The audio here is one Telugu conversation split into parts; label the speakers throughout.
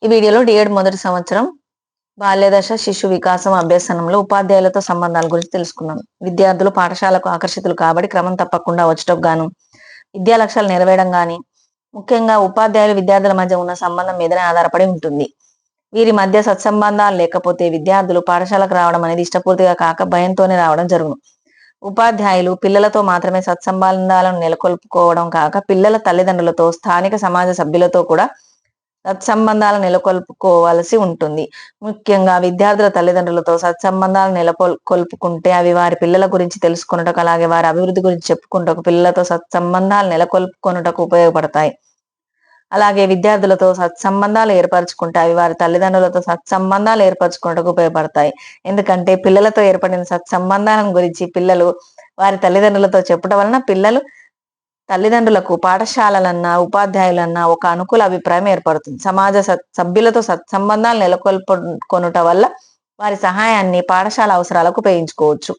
Speaker 1: ఈ వీడియోలో డిఎడ్ మొదటి సంవత్సరం బాల్యదశ శిశు వికాసం అభ్యసనంలో ఉపాధ్యాయులతో సంబంధాల గురించి తెలుసుకున్నాం. విద్యార్థులు పాఠశాలకు ఆకర్షితులు కాబట్టి క్రమం తప్పకుండా వచ్చటకు గాను విద్యా లక్ష్యాలు నెరవేయడం గాని ముఖ్యంగా ఉపాధ్యాయులు విద్యార్థుల మధ్య ఉన్న సంబంధం మీదనే ఆధారపడి ఉంటుంది. వీరి మధ్య సత్సంబంధాలు లేకపోతే విద్యార్థులు పాఠశాలకు రావడం అనేది ఇష్టపూర్తిగా కాక భయంతోనే రావడం జరుగును. ఉపాధ్యాయులు పిల్లలతో మాత్రమే సత్సంబంధాలను నెలకొల్పుకోవడం కాక పిల్లల తల్లిదండ్రులతో, స్థానిక సమాజ సభ్యులతో కూడా సత్సంబంధాలు నెలకొల్పుకోవాల్సి ఉంటుంది. ముఖ్యంగా విద్యార్థుల తల్లిదండ్రులతో సత్సంబంధాలు నెలకొల్పుకుంటే అవి వారి పిల్లల గురించి తెలుసుకొనుటకు, అలాగే వారి అభివృద్ధి గురించి చెప్పుకుంటకు, పిల్లలతో సత్సంబంధాలు నెలకొల్పుకొనుటకు ఉపయోగపడతాయి. అలాగే విద్యార్థులతో సత్సంబంధాలు ఏర్పరచుకుంటే అవి వారి తల్లిదండ్రులతో సత్సంబంధాలు ఏర్పరచుకున్నట్టుకు ఉపయోగపడతాయి. ఎందుకంటే పిల్లలతో ఏర్పడిన సత్సంబంధాలను గురించి పిల్లలు వారి తల్లిదండ్రులతో చెప్పడం వలన పిల్లలు తల్లిదండ్రులకు, పాఠశాలలన్నా, ఉపాధ్యాయులన్నా ఒక అనుకూల అభిప్రాయం ఏర్పడుతుంది. సమాజ సభ్యులతో సత్సంబంధాలు నెలకొల్పుకొనుట వల్ల వారి సహాయాన్ని పాఠశాల అవసరాలకు ఉపయోగించుకోవచ్చు.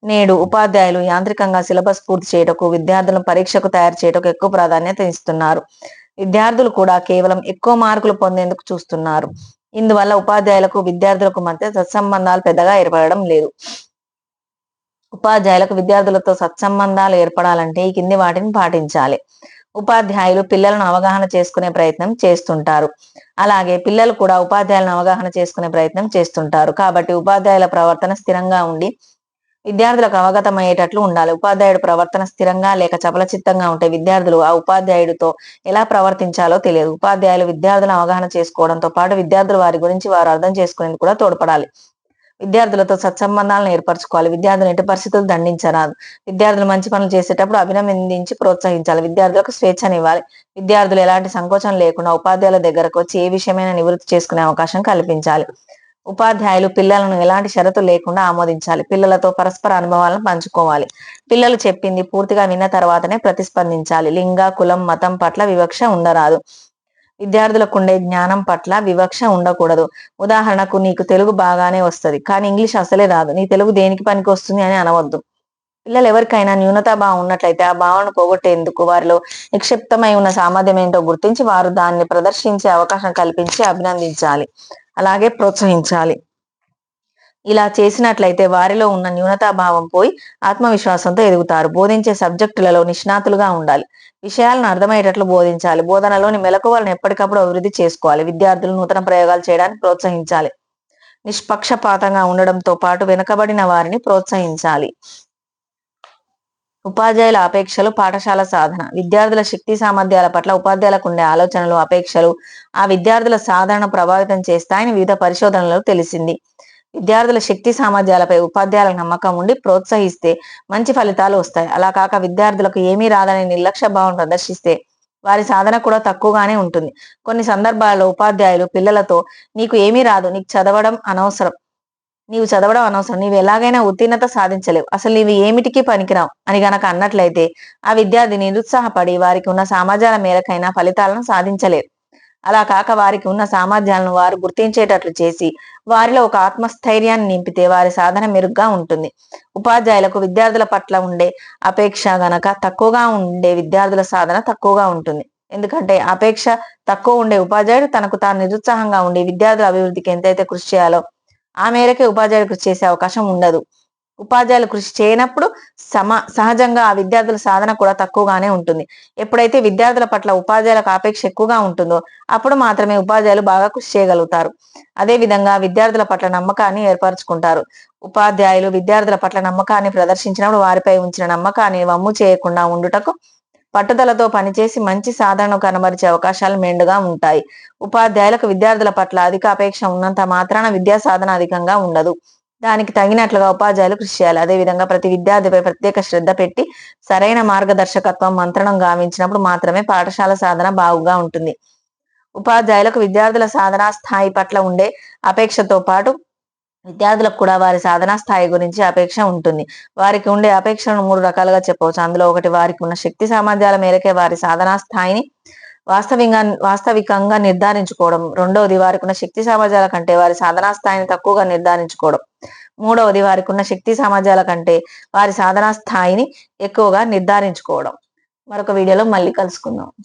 Speaker 1: నేడు ఉపాధ్యాయులు యాంత్రికంగా సిలబస్ పూర్తి చేయటకు, విద్యార్థులను పరీక్షకు తయారు చేయటకు ఎక్కువ ప్రాధాన్యత ఇస్తున్నారు. విద్యార్థులు కూడా కేవలం ఎక్కువ మార్కులు పొందేందుకు చూస్తున్నారు. ఇందువల్ల ఉపాధ్యాయులకు విద్యార్థులకు మధ్య సత్సంబంధాలు పెద్దగా ఏర్పడడం లేదు. ఉపాధ్యాయులకు విద్యార్థులతో సత్సంబంధాలు ఏర్పడాలంటే ఈ కింది వాటిని పాటించాలి. ఉపాధ్యాయులు పిల్లలను అవగాహన చేసుకునే ప్రయత్నం చేస్తుంటారు. అలాగే పిల్లలు కూడా ఉపాధ్యాయులను అవగాహన చేసుకునే ప్రయత్నం చేస్తుంటారు. కాబట్టి ఉపాధ్యాయుల ప్రవర్తన స్థిరంగా ఉండి విద్యార్థులకు అవగతమయ్యేటట్లు ఉండాలి. ఉపాధ్యాయుడు ప్రవర్తన స్థిరంగా లేక చపలచిత్తంగా ఉంటే విద్యార్థులు ఆ ఉపాధ్యాయుడితో ఎలా ప్రవర్తించాలో తెలియదు. ఉపాధ్యాయులు విద్యార్థులను అవగాహన చేసుకోవడంతో పాటు విద్యార్థులు వారి గురించి వారు అర్థం చేసుకునేందుకు కూడా తోడ్పడాలి. విద్యార్థులతో సత్సంబంధాలను ఏర్పరచుకోవాలి. విద్యార్థులు ఎట్టి పరిస్థితులు దండించరాదు. విద్యార్థులు మంచి పనులు చేసేటప్పుడు అభినందించి ప్రోత్సహించాలి. విద్యార్థులకు స్వేచ్ఛనివ్వాలి. విద్యార్థులు ఎలాంటి సంకోచం లేకుండా ఉపాధ్యాయుల దగ్గరకు వచ్చి ఏ విషయమైనా నివృత్తి చేసుకునే అవకాశం కల్పించాలి. ఉపాధ్యాయులు పిల్లలను ఎలాంటి షరతు లేకుండా ఆమోదించాలి. పిల్లలతో పరస్పర అనుభవాలను పంచుకోవాలి. పిల్లలు చెప్పింది పూర్తిగా విన్న తర్వాతనే ప్రతిస్పందించాలి. లింగ, కులం, మతం పట్ల వివక్ష ఉండరాదు. విద్యార్థులకు ఉండే జ్ఞానం పట్ల వివక్ష ఉండకూడదు. ఉదాహరణకు, నీకు తెలుగు బాగానే వస్తుంది కానీ ఇంగ్లీష్ అసలే రాదు, నీ తెలుగు దేనికి పనికి వస్తుంది అని అనవద్దు. పిల్లలు ఎవరికైనా న్యూనతాభావం ఉన్నట్లయితే ఆ భావనను పోగొట్టేందుకు వారిలో నిక్షిప్తమై ఉన్న సామర్థ్యం ఏంటో గుర్తించి వారు దాన్ని ప్రదర్శించే అవకాశం కల్పించి అభినందించాలి, అలాగే ప్రోత్సహించాలి. ఇలా చేసినట్లయితే వారిలో ఉన్న న్యూనతాభావం పోయి ఆత్మవిశ్వాసంతో ఎదుగుతారు. బోధించే సబ్జెక్టులలో నిష్ణాతులుగా ఉండాలి. విషయాలను అర్థమయ్యేటట్లు బోధించాలి. బోధనలోని మెలకువలను ఎప్పటికప్పుడు అభివృద్ధి చేసుకోవాలి. విద్యార్థులు నూతన ప్రయోగాలు చేయడానికి ప్రోత్సహించాలి. నిష్పక్షపాతంగా ఉండడంతో పాటు వెనుకబడిన వారిని ప్రోత్సహించాలి. ఉపాధ్యాయుల అపేక్షలు, పాఠశాల సాధన. విద్యార్థుల శక్తి సామర్థ్యాల పట్ల ఉపాధ్యాయులకు ఉండే ఆలోచనలు, అపేక్షలు ఆ విద్యార్థుల సాధనను ప్రభావితం చేస్తాయని వివిధ పరిశోధనలలో తెలిసింది. విద్యార్థుల శక్తి సామర్థ్యాలపై ఉపాధ్యాయులకు నమ్మకం ఉండి ప్రోత్సహిస్తే మంచి ఫలితాలు వస్తాయి. అలా కాక విద్యార్థులకు ఏమీ రాదని నిర్లక్ష్య భావం ప్రదర్శిస్తే వారి సాధన కూడా తక్కువగానే ఉంటుంది. కొన్ని సందర్భాల్లో ఉపాధ్యాయులు పిల్లలతో నీకు ఏమీ రాదు, నీవు చదవడం అనవసరం, నీవు ఎలాగైనా ఉత్తీర్ణత సాధించలేవు, అసలు నీవు ఏమిటికి పనికిరావు అని గనక అన్నట్లయితే ఆ విద్యార్థి నిరుత్సాహపడి వారికి ఉన్న సామర్థ్యాల మేరకైనా ఫలితాలను సాధించలేరు. అలా కాక వారికి ఉన్న సామర్థ్యాలను వారు గుర్తించేటట్లు చేసి వారిలో ఒక ఆత్మస్థైర్యాన్ని నింపితే వారి సాధన మెరుగ్గా ఉంటుంది. ఉపాధ్యాయులకు విద్యార్థుల పట్ల ఉండే అపేక్ష గనక తక్కువగా ఉండే విద్యార్థుల సాధన తక్కువగా ఉంటుంది. ఎందుకంటే అపేక్ష తక్కువ ఉండే ఉపాధ్యాయుడు తనకు తాను నిరుత్సాహంగా ఉండి విద్యార్థుల అభివృద్ధికి ఎంతైతే కృషి చేయాలో ఆ మేరకే ఉపాధ్యాయుడు కృషి చేసే అవకాశం ఉండదు. ఉపాధ్యాయులు కృషి చేయనప్పుడు సహజంగా ఆ విద్యార్థుల సాధన కూడా తక్కువగానే ఉంటుంది. ఎప్పుడైతే విద్యార్థుల పట్ల ఉపాధ్యాయులకు ఆపేక్ష ఎక్కువగా ఉంటుందో అప్పుడు మాత్రమే ఉపాధ్యాయులు బాగా కృషి చేయగలుగుతారు. అదే విధంగా విద్యార్థుల పట్ల నమ్మకాన్ని ఏర్పరచుకుంటారు. ఉపాధ్యాయులు విద్యార్థుల పట్ల నమ్మకాన్ని ప్రదర్శించినప్పుడు వారిపై ఉంచిన నమ్మకాన్ని వమ్ము చేయకుండా ఉండుటకు పట్టుదలతో పనిచేసి మంచి సాధనను కనబరిచే అవకాశాలు మెండుగా ఉంటాయి. ఉపాధ్యాయులకు విద్యార్థుల పట్ల అధిక అపేక్ష ఉన్నంత మాత్రాన విద్యా సాధన అధికంగా ఉండదు. దానికి తగినట్లుగా ఉపాధ్యాయులు కృషి చేయాలి. అదేవిధంగా ప్రతి విద్యార్థిపై ప్రత్యేక శ్రద్ధ పెట్టి సరైన మార్గదర్శకత్వం, మంత్రణం గావించినప్పుడు మాత్రమే పాఠశాల సాధన బాగుగా ఉంటుంది. ఉపాధ్యాయులకు విద్యార్థుల సాధనా స్థాయి పట్ల ఉండే అపేక్షతో పాటు విద్యార్థులకు కూడా వారి సాధనా స్థాయి గురించి అపేక్ష ఉంటుంది. వారికి ఉండే అపేక్షలను 3 రకాలుగా చెప్పవచ్చు. అందులో ఒకటి, వారికి ఉన్న శక్తి సామర్థ్యాల మేరకే వారి సాధనా స్థాయిని వాస్తవికంగా నిర్ధారించుకోవడం. రెండవది, వారికి ఉన్న శక్తి సామర్థ్యాల కంటే వారి సాధనా స్థాయిని తక్కువగా నిర్ధారించుకోవడం. మూడవది, వారికి ఉన్న శక్తి సామర్థ్యాల కంటే వారి సాధనా స్థాయిని ఎక్కువగా నిర్ధారించుకోవడం. మరొక వీడియోలో మళ్ళీ కలుసుకుందాం.